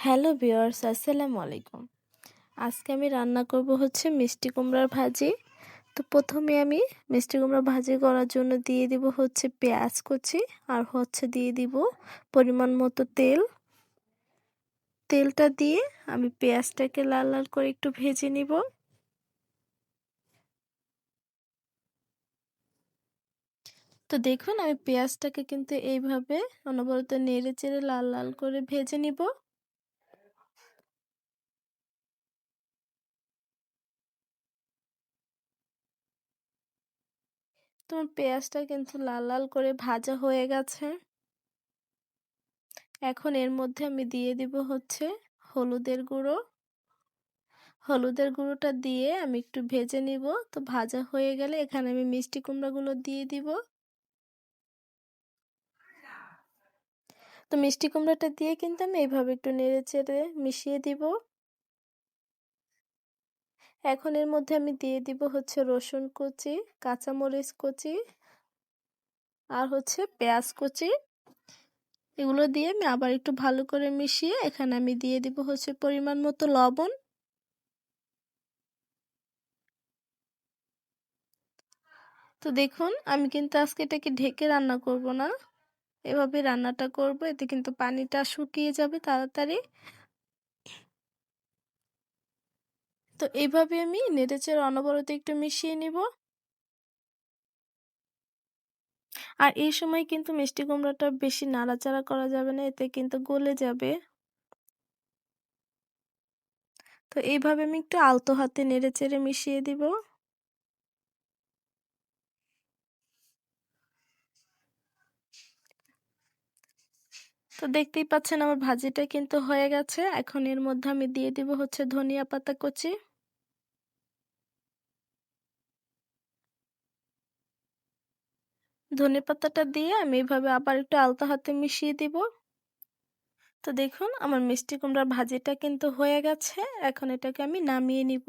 Hello viewers, আসসালামু আলাইকুম। আজকে আমি রান্না করব হচ্ছে মিষ্টি কুমড়ার ভাজি। তো প্রথমে আমি মিষ্টি কুমড়া ভাজি করার জন্য দিয়ে দিব হচ্ছে পেঁয়াজ কুচি, আর হচ্ছে দিয়ে দিব পরিমাণ মতো তেল। তেলটা দিয়ে আমি পেঁয়াজটাকে লাল লাল করে একটু ভেজে নিব। তো দেখুন, আমি পেঁয়াজটাকে কিন্তু এইভাবে অনবরত নেড়ে চেড়ে লাল লাল করে ভেজে নিব। তো পেঁয়াজটা কিন্তু লাল লাল করে ভাজা হয়ে গেছে। এখন এর মধ্যে আমি দিয়ে দিব হচ্ছে হলুদের গুঁড়ো। হলুদের গুঁড়োটা দিয়ে আমি একটু ভেজে নিব। তো ভাজা হয়ে গেলে এখানে আমি মিষ্টি কুমড়াগুলো দিয়ে দিব। তো মিষ্টি কুমড়াটা দিয়ে কিন্তু আমি এইভাবে একটু নেড়ে চেড়ে মিশিয়ে দিব। এখন এর মধ্যে আমি দিয়ে দিব হচ্ছে রসুন কুচি, কাঁচামরিচ কুচি, আর হচ্ছে পেঁয়াজ কুচি। এগুলো দিয়ে আমি আবার একটু ভালো করে মিশিয়ে এখানে আমি দিয়ে দিব হচ্ছে পরিমাণ মতো লবণ। তো দেখুন, আমি কিন্তু আজকে এটাকে ঢেকে রান্না করব না, এভাবে রান্নাটা করব। এতে কিন্তু পানিটা শুকিয়ে যাবে তাড়াতাড়ি। তো এইভাবে আমি নেড়েচেড়ে অনবরত একটু মিশিয়ে নিব। আর এই সময় কিন্তু মিষ্টি কুমড়াটা বেশি নাড়াচাড়া করা যাবে না, এতে কিন্তু গলে যাবে। তো এইভাবে আমি একটু আলতো হাতে নেড়েচেড়ে মিশিয়ে দিব। তো দেখতেই পাচ্ছেন আমার ভাজিটা কিন্তু হয়ে গেছে। এখন এর মধ্যে আমি দিয়ে দিব হচ্ছে ধনিয়া পাতা কুচি। ধনেপাতাটা দিয়ে আমি এভাবে আবার একটু আলতো হাতে মিশিয়ে দিব। তো দেখুন, আমার মিষ্টি কুমড়ার ভাজিটা কিন্তু হয়ে গেছে। এখন এটাকে আমি নামিয়ে নিব।